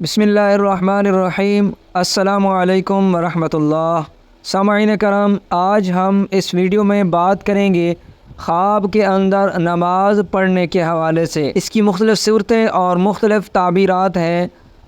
بسم اللہ الرحمن الرحیم۔ السلام علیکم ورحمۃ اللہ۔ سامعین کرام، آج ہم اس ویڈیو میں بات کریں گے خواب کے اندر نماز پڑھنے کے حوالے سے۔ اس کی مختلف صورتیں اور مختلف تعبیرات ہیں۔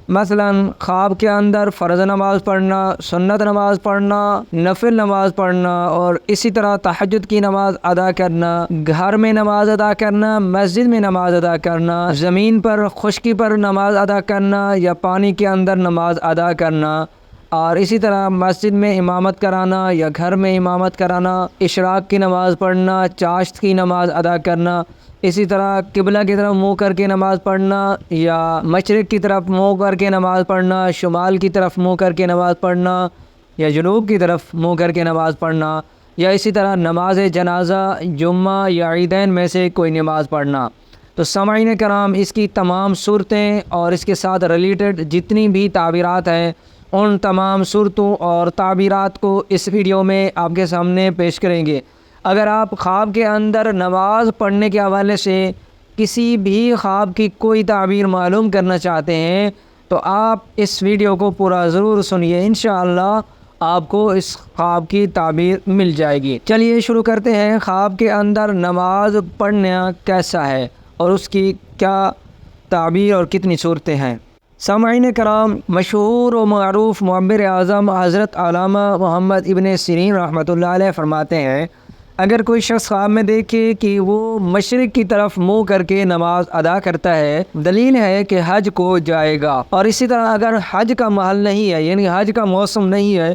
مثلا خواب کے اندر فرض نماز پڑھنا، سنت نماز پڑھنا، نفل نماز پڑھنا اور اسی طرح تہجد کی نماز ادا کرنا، گھر میں نماز ادا کرنا، مسجد میں نماز ادا کرنا، زمین پر خشکی پر نماز ادا کرنا یا پانی کے اندر نماز ادا کرنا، اور اسی طرح مسجد میں امامت کرانا یا گھر میں امامت کرانا، اشراق کی نماز پڑھنا، چاشت کی نماز ادا کرنا، اسی طرح قبلہ کی طرف منہ کر کے نماز پڑھنا یا مشرق کی طرف منہ کر کے نماز پڑھنا، شمال کی طرف منہ کر کے نماز پڑھنا یا جنوب کی طرف منہ کر کے نماز پڑھنا، یا اسی طرح نماز جنازہ، جمعہ یا عیدین میں سے کوئی نماز پڑھنا۔ تو سامعین کرام، اس کی تمام صورتیں اور اس کے ساتھ ریلیٹڈ جتنی بھی تعبیرات ہیں، ان تمام صورتوں اور تعبیرات کو اس ویڈیو میں آپ کے سامنے پیش کریں گے۔ اگر آپ خواب کے اندر نماز پڑھنے کے حوالے سے کسی بھی خواب کی کوئی تعبیر معلوم کرنا چاہتے ہیں تو آپ اس ویڈیو کو پورا ضرور سنیے، انشاءاللہ آپ کو اس خواب کی تعبیر مل جائے گی۔ چلیے شروع کرتے ہیں۔ خواب کے اندر نماز پڑھنا کیسا ہے اور اس کی کیا تعبیر اور کتنی صورتیں ہیں؟ سامعین کرام، مشہور و معروف معبر اعظم حضرت علامہ محمد ابن سیرین رحمۃ اللہ علیہ فرماتے ہیں، اگر کوئی شخص خواب میں دیکھے کہ وہ مشرق کی طرف منہ کر کے نماز ادا کرتا ہے، دلیل ہے کہ حج کو جائے گا۔ اور اسی طرح اگر حج کا محل نہیں ہے، یعنی حج کا موسم نہیں ہے،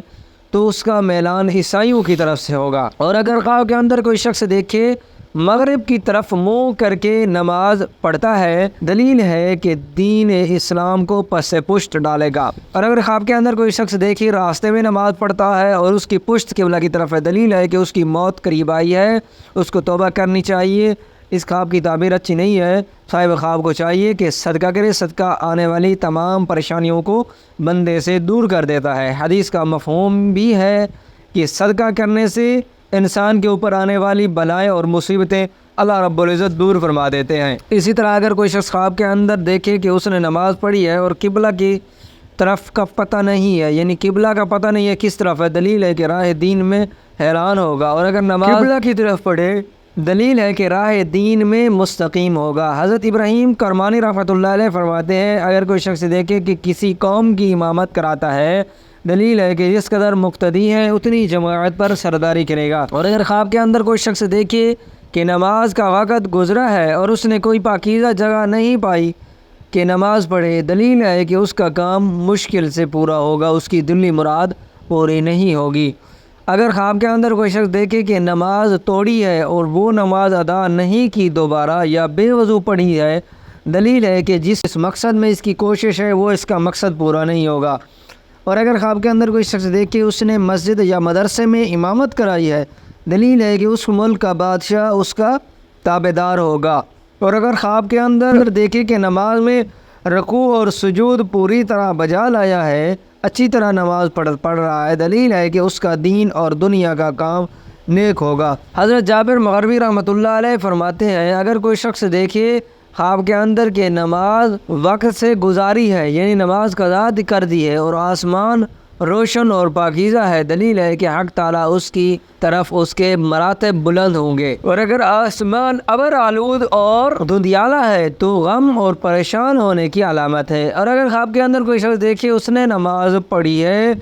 تو اس کا میلان عیسائیوں کی طرف سے ہوگا۔ اور اگر خواب کے اندر کوئی شخص دیکھے مغرب کی طرف منہ کر کے نماز پڑھتا ہے، دلیل ہے کہ دین اسلام کو پس پشت ڈالے گا۔ اور اگر خواب کے اندر کوئی شخص دیکھے راستے میں نماز پڑھتا ہے اور اس کی پشت قبلہ کی طرف ہے، دلیل ہے کہ اس کی موت قریب آئی ہے، اس کو توبہ کرنی چاہیے۔ اس خواب کی تعبیر اچھی نہیں ہے۔ صاحب خواب کو چاہیے کہ صدقہ کرے، صدقہ آنے والی تمام پریشانیوں کو بندے سے دور کر دیتا ہے۔ حدیث کا مفہوم بھی ہے کہ صدقہ کرنے سے انسان کے اوپر آنے والی بلائیں اور مصیبتیں اللہ رب العزت دور فرما دیتے ہیں۔ اسی طرح اگر کوئی شخص خواب کے اندر دیکھے کہ اس نے نماز پڑھی ہے اور قبلہ کی طرف کا پتہ نہیں ہے، یعنی قبلہ کا پتہ نہیں ہے کس طرف ہے، دلیل ہے کہ راہ دین میں حیران ہوگا۔ اور اگر نماز قبلہ کی طرف پڑھے، دلیل ہے کہ راہ دین میں مستقیم ہوگا۔ حضرت ابراہیم کرمانی رحمۃ اللہ علیہ فرماتے ہیں، اگر کوئی شخص دیکھے کہ کسی قوم کی امامت کراتا ہے، دلیل ہے کہ جس قدر مقتدی ہے اتنی جماعت پر سرداری کرے گا۔ اور اگر خواب کے اندر کوئی شخص دیکھے کہ نماز کا وقت گزرا ہے اور اس نے کوئی پاکیزہ جگہ نہیں پائی کہ نماز پڑھے، دلیل ہے کہ اس کا کام مشکل سے پورا ہوگا، اس کی دلی مراد پوری نہیں ہوگی۔ اگر خواب کے اندر کوئی شخص دیکھے کہ نماز توڑی ہے اور وہ نماز ادا نہیں کی دوبارہ یا بے وضو پڑھی ہے، دلیل ہے کہ جس مقصد میں اس کی کوشش ہے وہ اس کا مقصد پورا نہیں ہوگا۔ اور اگر خواب کے اندر کوئی شخص دیکھے اس نے مسجد یا مدرسے میں امامت کرائی ہے، دلیل ہے کہ اس ملک کا بادشاہ اس کا تابعدار ہوگا۔ اور اگر خواب کے اندر دیکھے کہ نماز میں رکوع اور سجود پوری طرح بجا لایا ہے، اچھی طرح نماز پڑھ رہا ہے، دلیل ہے کہ اس کا دین اور دنیا کا کام نیک ہوگا۔ حضرت جابر مغربی رحمۃ اللہ علیہ فرماتے ہیں، اگر کوئی شخص دیکھے خواب کے اندر کہ نماز وقت سے گزاری ہے، یعنی نماز قضا کر دی ہے اور آسمان روشن اور پاکیزہ ہے، دلیل ہے کہ حق تعالیٰ اس کی طرف اس کے مراتب بلند ہوں گے۔ اور اگر آسمان ابر آلود اور دھندیالا ہے تو غم اور پریشان ہونے کی علامت ہے۔ اور اگر خواب کے اندر کوئی شخص دیکھے اس نے نماز پڑھی ہے،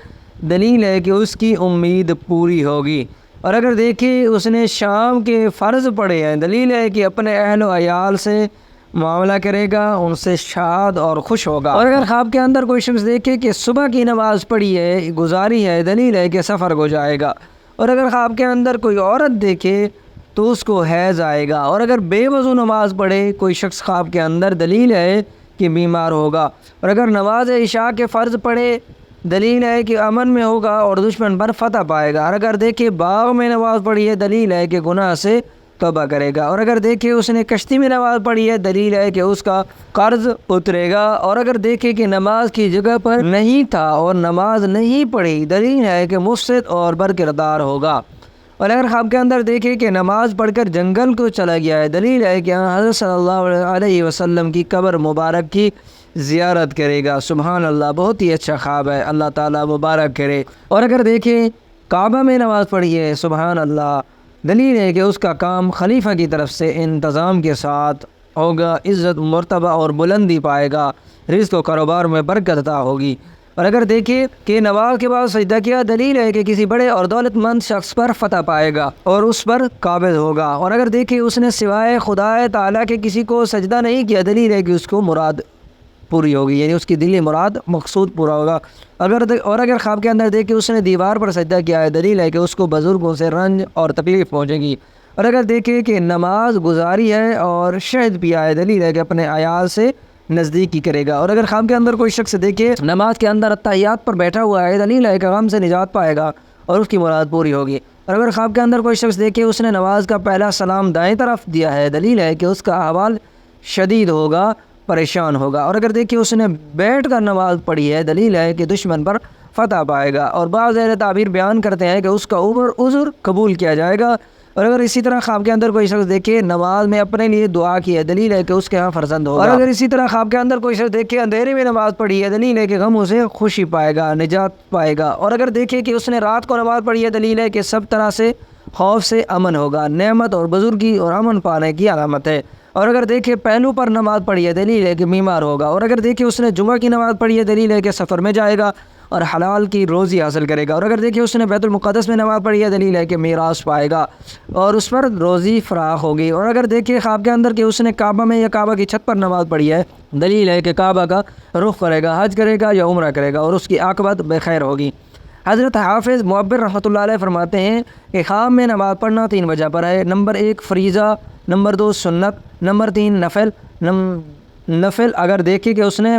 دلیل ہے کہ اس کی امید پوری ہوگی۔ اور اگر دیکھے اس نے شام کے فرض پڑھے ہیں، دلیل ہے کہ اپنے اہل و عیال سے معاملہ کرے گا، ان سے شاد اور خوش ہوگا۔ اور اگر خواب کے اندر کوئی شخص دیکھے کہ صبح کی نماز پڑھی ہے، گزاری ہے، دلیل ہے کہ سفر کو جائے گا۔ اور اگر خواب کے اندر کوئی عورت دیکھے تو اس کو حیض آئے گا۔ اور اگر بے وضو نماز پڑھے کوئی شخص خواب کے اندر، دلیل ہے کہ بیمار ہوگا۔ اور اگر نماز عشاء کے فرض پڑھے، دلیل ہے کہ امن میں ہوگا اور دشمن پر فتح پائے گا۔ اور اگر دیکھے باغ میں نماز پڑھی ہے، دلیل ہے کہ گناہ سے توبہ کرے گا۔ اور اگر دیکھے اس نے کشتی میں نماز پڑھی ہے، دلیل ہے کہ اس کا قرض اترے گا۔ اور اگر دیکھے کہ نماز کی جگہ پر نہیں تھا اور نماز نہیں پڑھی، دلیل ہے کہ مفسد اور بدکردار ہوگا۔ اور اگر خواب کے اندر دیکھے کہ نماز پڑھ کر جنگل کو چلا گیا ہے، دلیل ہے کہ حضرت صلی اللہ علیہ وسلم کی قبر مبارک کی زیارت کرے گا۔ سبحان اللہ، بہت ہی اچھا خواب ہے، اللہ تعالیٰ مبارک کرے۔ اور اگر دیکھیں کعبہ میں نماز پڑھی ہے، سبحان اللہ، دلیل ہے کہ اس کا کام خلیفہ کی طرف سے انتظام کے ساتھ ہوگا، عزت مرتبہ اور بلندی پائے گا، رزق و کاروبار میں برکت عطا ہوگی۔ اور اگر دیکھیں کہ نماز کے بعد سجدہ کیا، دلیل ہے کہ کسی بڑے اور دولت مند شخص پر فتح پائے گا اور اس پر قابض ہوگا۔ اور اگر دیکھیں اس نے سوائے خدا تعالیٰ کے کسی کو سجدہ نہیں کیا، دلیل ہے کہ اس کو مراد پوری ہوگی، یعنی اس کی دلی مراد مقصود پورا ہوگا۔ اگر خواب کے اندر دیکھیں اس نے دیوار پر سجدہ کیا ہے، دلیل ہے کہ اس کو بزرگوں سے رنج اور تکلیف پہنچے گی۔ اور اگر دیکھیں کہ نماز گزاری ہے اور شہد پیا ہے، دلیل ہے کہ اپنے عیال سے نزدیکی کرے گا۔ اور اگر خواب کے اندر کوئی شخص دیکھے نماز کے اندر اتحیات پر بیٹھا ہوا ہے، دلیل ہے کہ غم سے نجات پائے گا اور اس کی مراد پوری ہوگی۔ اور اگر خواب کے اندر کوئی شخص دیکھے اس نے نماز کا پہلا سلام دائیں طرف دیا ہے، دلیل ہے کہ اس کا احوال شدید ہوگا، پریشان ہوگا۔ اور اگر دیکھیں اس نے بیٹھ کر نماز پڑھی ہے، دلیل ہے کہ دشمن پر فتح پائے گا۔ اور بعض اہل تعبیر بیان کرتے ہیں کہ اس کا عذر قبول کیا جائے گا۔ اور اگر اسی طرح خواب کے اندر کوئی شخص دیکھے نماز میں اپنے لیے دعا کی ہے، دلیل ہے کہ اس کے ہاں فرزند ہوگا۔ اور اگر اسی طرح خواب کے اندر کوئی شخص دیکھے اندھیرے میں نماز پڑھی ہے، دلیل ہے کہ غم اسے خوشی پائے گا، نجات پائے گا۔ اور اگر دیکھے کہ اس نے رات کو نماز پڑھی ہے، دلیل ہے کہ سب طرح سے خوف سے امن ہوگا، نعمت اور بزرگی اور امن پانے کی علامت ہے۔ اور اگر دیکھے پہلو پر نماز پڑھی ہے، دلیل ہے کہ بیمار ہوگا۔ اور اگر دیکھے اس نے جمعہ کی نماز پڑھی ہے، دلیل ہے کہ سفر میں جائے گا اور حلال کی روزی حاصل کرے گا۔ اور اگر دیکھیں اس نے بیت المقدس میں نماز پڑھی ہے، دلیل ہے کہ میراث پائے گا اور اس پر روزی فراخ ہوگی۔ اور اگر دیکھیں خواب کے اندر کہ اس نے کعبہ میں یا کعبہ کی چھت پر نماز پڑھی ہے، دلیل ہے کہ کعبہ کا رخ کرے گا، حج کرے گا یا عمرہ کرے گا اور اس کی عاقبت بخیر ہوگی۔ حضرت حافظ معبر رحمۃ اللہ علیہ فرماتے ہیں کہ خواب میں نماز پڑھنا 3 وجہ پر ہے: نمبر 1 فریضہ، نمبر 2 سنت، نمبر 3 نفل۔ اگر دیکھے کہ اس نے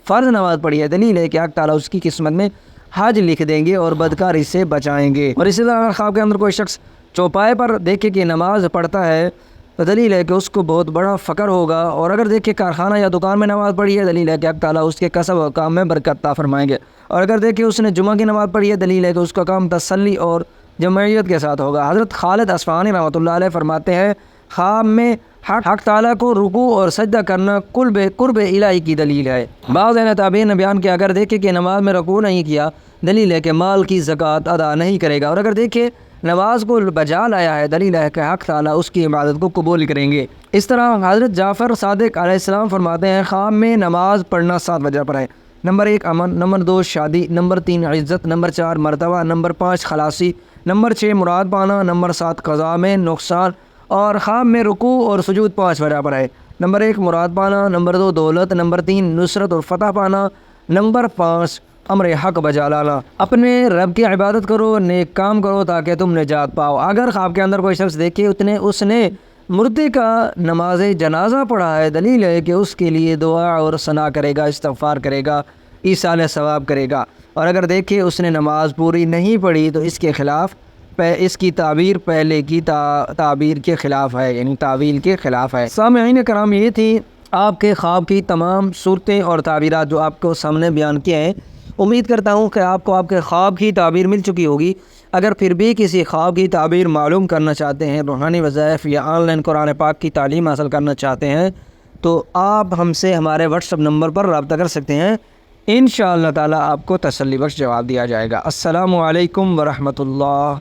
فرض نماز پڑھی ہے، دلیل ہے کہ حق تعالیٰ اس کی قسمت میں حج لکھ دیں گے اور بدکاری سے بچائیں گے۔ اور اسی طرح اگر خواب کے اندر کوئی شخص چوپائے پر دیکھے کہ نماز پڑھتا ہے، تو دلیل ہے کہ اس کو بہت بڑا فقر ہوگا۔ اور اگر دیکھے کارخانہ یا دکان میں نماز پڑھی ہے، دلیل ہے کہ حق تعالیٰ اس کے کسب و کام میں برکت عطا فرمائیں گے۔ اور اگر دیکھے اس نے جمعہ کی نماز پڑھی ہے، دلیل ہے کہ اس کا کام تسلی اور جمعیت کے ساتھ ہوگا۔ حضرت خالد اصفہانی رحمۃ اللہ علیہ فرماتے ہیں خواب میں حق تعالیٰ کو رکوع اور سجدہ کرنا قرب الہی کی دلیل ہے۔ بعض اہل تعبیر نے بیان کیا اگر دیکھے کہ نماز میں رکوع نہیں کیا، دلیل ہے کہ مال کی زکوٰۃ ادا نہیں کرے گا۔ اور اگر دیکھے نماز کو بجا لایا ہے، دلیل ہے کہ حق تعالیٰ اس کی عبادت کو قبول کریں گے۔ اس طرح حضرت جعفر صادق علیہ السلام فرماتے ہیں خواب میں نماز پڑھنا 7 وجہ پر ہے: نمبر 1 امن، نمبر 2 شادی، نمبر 3 عزت، نمبر 4 مرتبہ، نمبر 5 خلاصی، نمبر 6 مراد پانا، نمبر 7 قضاء میں نقصان۔ اور خواب میں رکوع اور سجود 5 وجہ پر ہے: نمبر 1 مراد پانا، نمبر 2 دولت، نمبر 3 نصرت اور فتح پانا، نمبر 5 امر حق بجا لانا۔ اپنے رب کی عبادت کرو، نیک کام کرو تاکہ تم نجات پاؤ۔ اگر خواب کے اندر کوئی شخص دیکھے اس نے مردے کا نماز جنازہ پڑھا ہے، دلیل ہے کہ اس کے لیے دعا اور ثنا کرے گا، استغفار کرے گا، ایصال ثواب کرے گا۔ اور اگر دیکھے اس نے نماز پوری نہیں پڑھی تو اس کے خلاف اس کی تعبیر پہلے کی تعبیر کے خلاف ہے، یعنی تعویل کے خلاف ہے۔ سامعین کرام، یہ تھی آپ کے خواب کی تمام صورتیں اور تعبیرات جو آپ کو سامنے بیان کیے ہیں۔ امید کرتا ہوں کہ آپ کو آپ کے خواب کی تعبیر مل چکی ہوگی۔ اگر پھر بھی کسی خواب کی تعبیر معلوم کرنا چاہتے ہیں، روحانی وظائف یا آن لائن قرآن پاک کی تعلیم حاصل کرنا چاہتے ہیں، تو آپ ہم سے ہمارے واٹس ایپ نمبر پر رابطہ کر سکتے ہیں۔ انشاءاللہ تعالیٰ آپ کو تسلی بخش جواب دیا جائے گا۔ السلام علیکم ورحمۃ اللہ۔